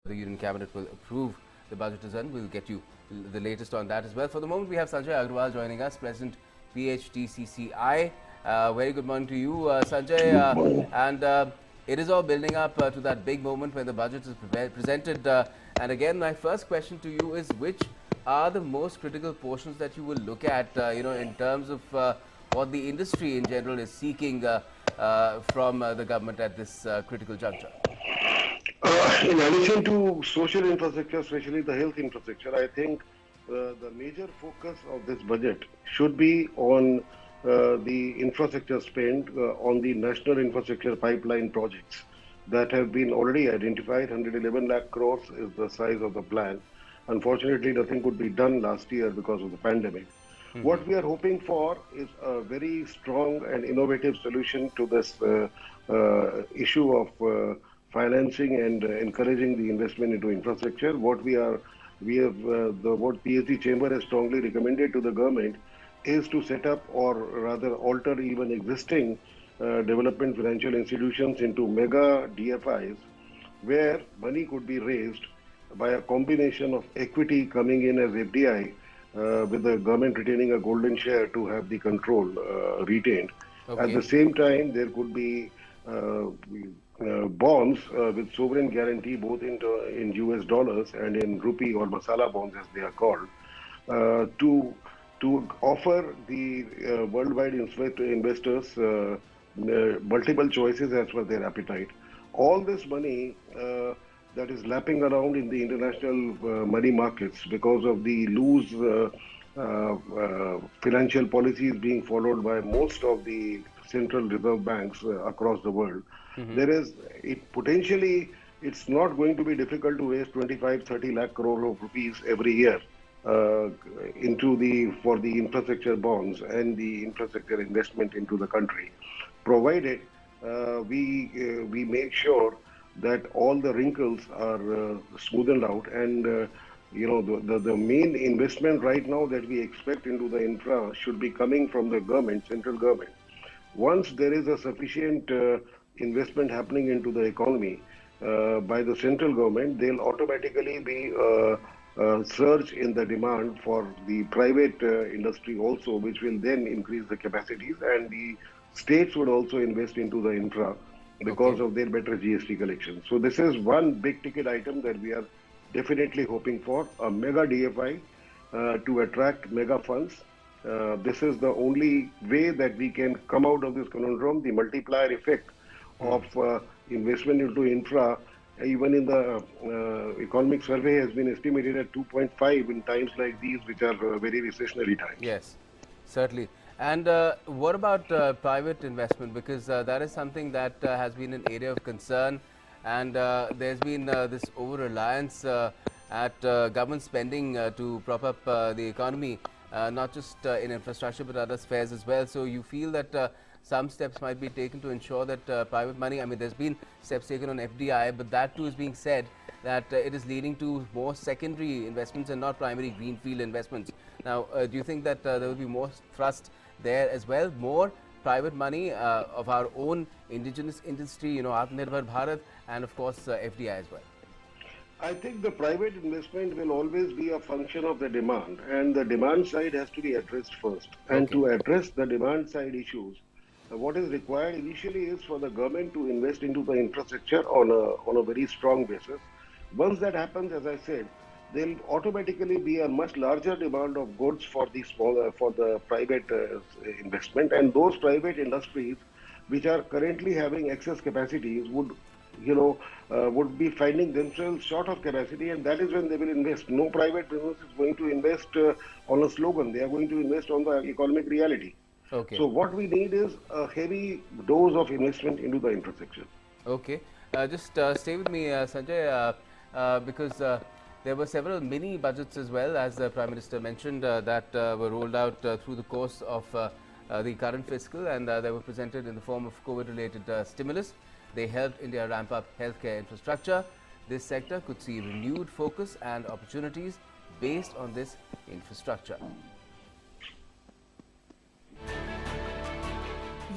the Union Cabinet will approve the budget is done. We'll get you the latest on that as well. For the moment, we have Sanjay Agrawal joining us, President PHTCCI. Very good morning to you, Sanjay. It is all building up to that big moment when the budget is presented. And again, my first question to you is, which are the most critical portions that you will look at, in terms of what the industry in general is seeking from the government at this critical juncture? In addition to social infrastructure, especially the health infrastructure, I think the major focus of this budget should be on the infrastructure spend on the national infrastructure pipeline projects that have been already identified. 111 lakh crores is the size of the plan. Unfortunately, nothing could be done last year because of the pandemic. What we are hoping for is a very strong and innovative solution to this issue of financing and encouraging the investment into infrastructure. What PhD Chamber has strongly recommended to the government is to set up, or rather alter even existing development financial institutions into mega DFIs, where money could be raised by a combination of equity coming in as FDI, with the government retaining a golden share to have the control retained. Okay. At the same time, there could be bonds with sovereign guarantee both in US dollars and in rupee or masala bonds as they are called, to offer the worldwide investors multiple choices as per their appetite. All this money that is lapping around in the international money markets because of the loose financial policies being followed by most of the central reserve banks across the world. Potentially, it's not going to be difficult to raise 25-30 lakh crore of rupees every year for the infrastructure bonds and the infrastructure investment into the country, provided we make sure that all the wrinkles are smoothened out. And the main investment right now that we expect into the infra should be coming from the government, central government. Once there is a sufficient investment happening into the economy by the central government, there'll automatically be a surge in the demand for the private industry also, which will then increase the capacities, and the states would also invest into the infra because of their better GST collection. So this is one big ticket item that we are definitely hoping for, a mega DFI to attract mega funds. This is the only way that we can come out of this conundrum. The multiplier effect of investment into infra, even in the economic survey, has been estimated at 2.5 in times like these, which are very recessionary times. Yes, certainly. And what about private investment? Because that is something that has been an area of concern, and there's been this over-reliance at government spending to prop up the economy, not just in infrastructure but other spheres as well. So you feel that some steps might be taken to ensure that private money, there's been steps taken on FDI, but that too is being said that it is leading to more secondary investments and not primary greenfield investments. Now, do you think that there will be more thrust there as well, more private money of our own indigenous industry, Atmanirbhar Bharat, and of course FDI as well? I think the private investment will always be a function of the demand, and the demand side has to be addressed first. And to address the demand side issues, what is required initially is for the government to invest into the infrastructure on a very strong basis. Once that happens, as I said, there'll automatically be a much larger demand of goods for the private investment, and those private industries which are currently having excess capacities would be finding themselves short of capacity, and that is when they will invest. No private business is going to invest on a slogan. They are going to invest on the economic reality. So what we need is a heavy dose of investment into the infrastructure. Just stay with me, Sanjay, because there were several mini budgets as well, as the Prime Minister mentioned, that were rolled out through the course of the current fiscal, and they were presented in the form of COVID-related stimulus. They helped India ramp up healthcare infrastructure. This sector could see renewed focus and opportunities based on this infrastructure.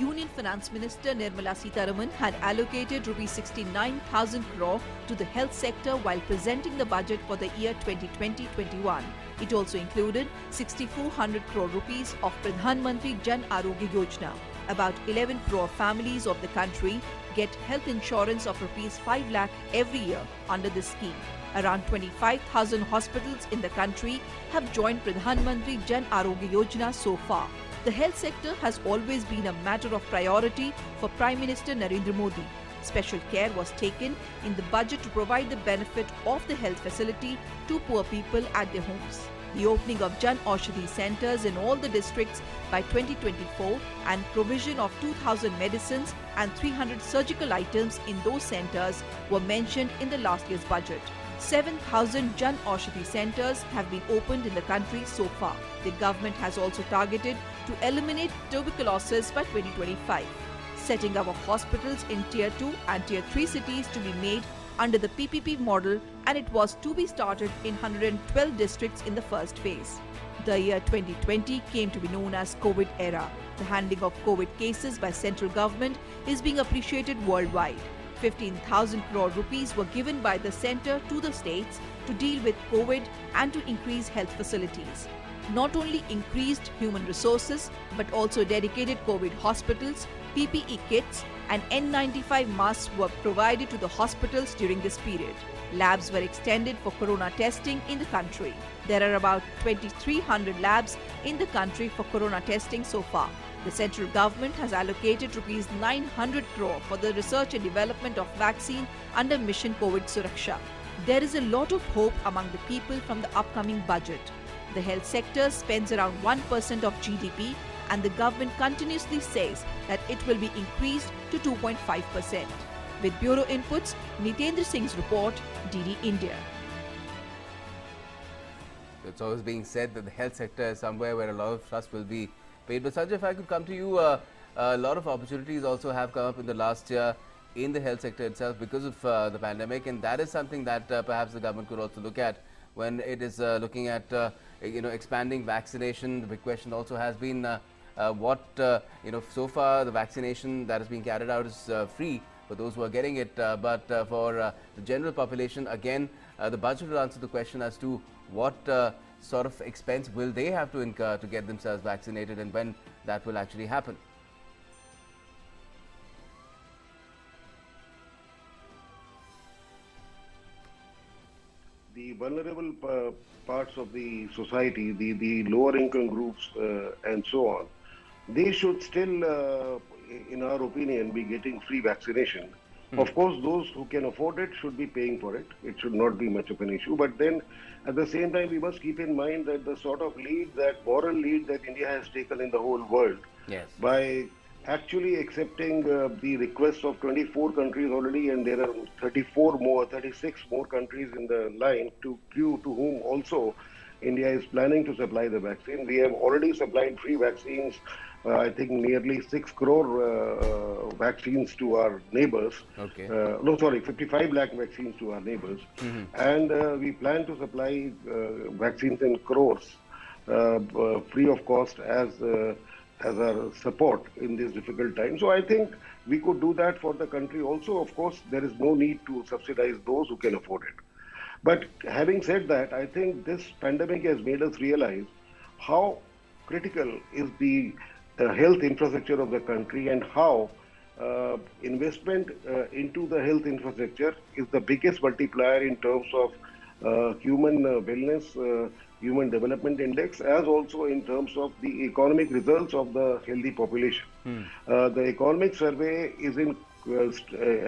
Union Finance Minister Nirmala Sitharaman had allocated rupees 69,000 crore to the health sector while presenting the budget for the year 2020-21. It also included 6,400 crore rupees of Pradhan Mantri Jan Arogya Yojana. About 11 crore families of the country get health insurance of rupees 5 lakh every year under this scheme. Around 25,000 hospitals in the country have joined Pradhan Mantri Jan Arogya Yojana so far. The health sector has always been a matter of priority for Prime Minister Narendra Modi. Special care was taken in the budget to provide the benefit of the health facility to poor people at their homes. The opening of Jan Aushadhi centers in all the districts by 2024 and provision of 2,000 medicines and 300 surgical items in those centers were mentioned in the last year's budget. 7,000 Jan Aushadhi centers have been opened in the country so far. The government has also targeted to eliminate tuberculosis by 2025, setting up hospitals in Tier 2 and Tier 3 cities to be made under the PPP model, and it was to be started in 112 districts in the first phase. The year 2020 came to be known as COVID era. The handling of COVID cases by central government is being appreciated worldwide. 15,000 crore rupees were given by the centre to the states to deal with COVID and to increase health facilities. Not only increased human resources, but also dedicated COVID hospitals, PPE kits and N95 masks were provided to the hospitals during this period. Labs were extended for corona testing in the country. There are about 2,300 labs in the country for corona testing so far. The central government has allocated rupees 900 crore for the research and development of vaccine under Mission COVID Suraksha. There is a lot of hope among the people from the upcoming budget. The health sector spends around 1% of GDP, and the government continuously says that it will be increased to 2.5%. With Bureau Inputs, Nitendra Singh's report, DD India. It's always being said that the health sector is somewhere where a lot of trust will be paid. But Sanjay, if I could come to you, a lot of opportunities also have come up in the last year in the health sector itself because of the pandemic, and that is something that perhaps the government could also look at when it is looking at expanding vaccination. The big question also has been so far the vaccination that is being carried out is free for those who are getting it, but for the general population, again, the budget will answer the question as to what sort of expense will they have to incur to get themselves vaccinated and when that will actually happen. The vulnerable parts of the society, the lower income groups and so on, they should still, in our opinion, be getting free vaccination. Of course, those who can afford it should be paying for it. It should not be much of an issue. But then, at the same time, we must keep in mind that the sort of lead, that moral lead that India has taken in the whole world, yes, by actually accepting the requests of 24 countries already, and there are 36 more countries in the line to queue, to whom also India is planning to supply the vaccine. We have already supplied free vaccines, I think nearly 6 crore vaccines to our neighbors. Okay. 55 lakh vaccines to our neighbors. And we plan to supply vaccines in crores free of cost as our support in this difficult time. So I think we could do that for the country also. Of course, there is no need to subsidize those who can afford it. But having said that, I think this pandemic has made us realize how critical is the health infrastructure of the country, and how investment into the health infrastructure is the biggest multiplier in terms of human wellness, human development index, as also in terms of the economic results of the healthy population. The economic survey is in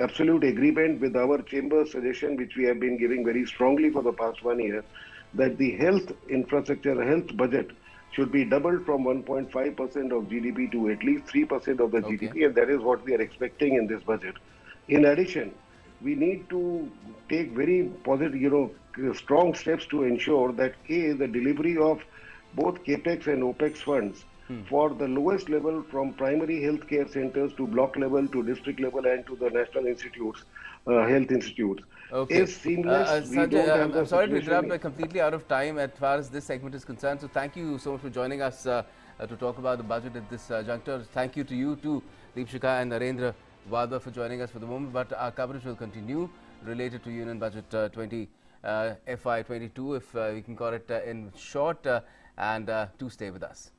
absolute agreement with our chamber's suggestion, which we have been giving very strongly for the past 1 year, that the health infrastructure, health budget should be doubled from 1.5% of GDP to at least 3% of the GDP, and that is what we are expecting in this budget. In addition, we need to take very positive, strong steps to ensure that the delivery of both CAPEX and OPEX funds for the lowest level, from primary healthcare centers to block level to district level and to the national institutes, health institutes, is seamless. Sanjay, I'm sorry to interrupt, but completely out of time as far as this segment is concerned. So thank you so much for joining us to talk about the budget at this juncture. Thank you to you too, Deepshika and Narendra Wadhwa for joining us for the moment. But our coverage will continue related to Union Budget 20 FY22, if we can call it in short, and do stay with us.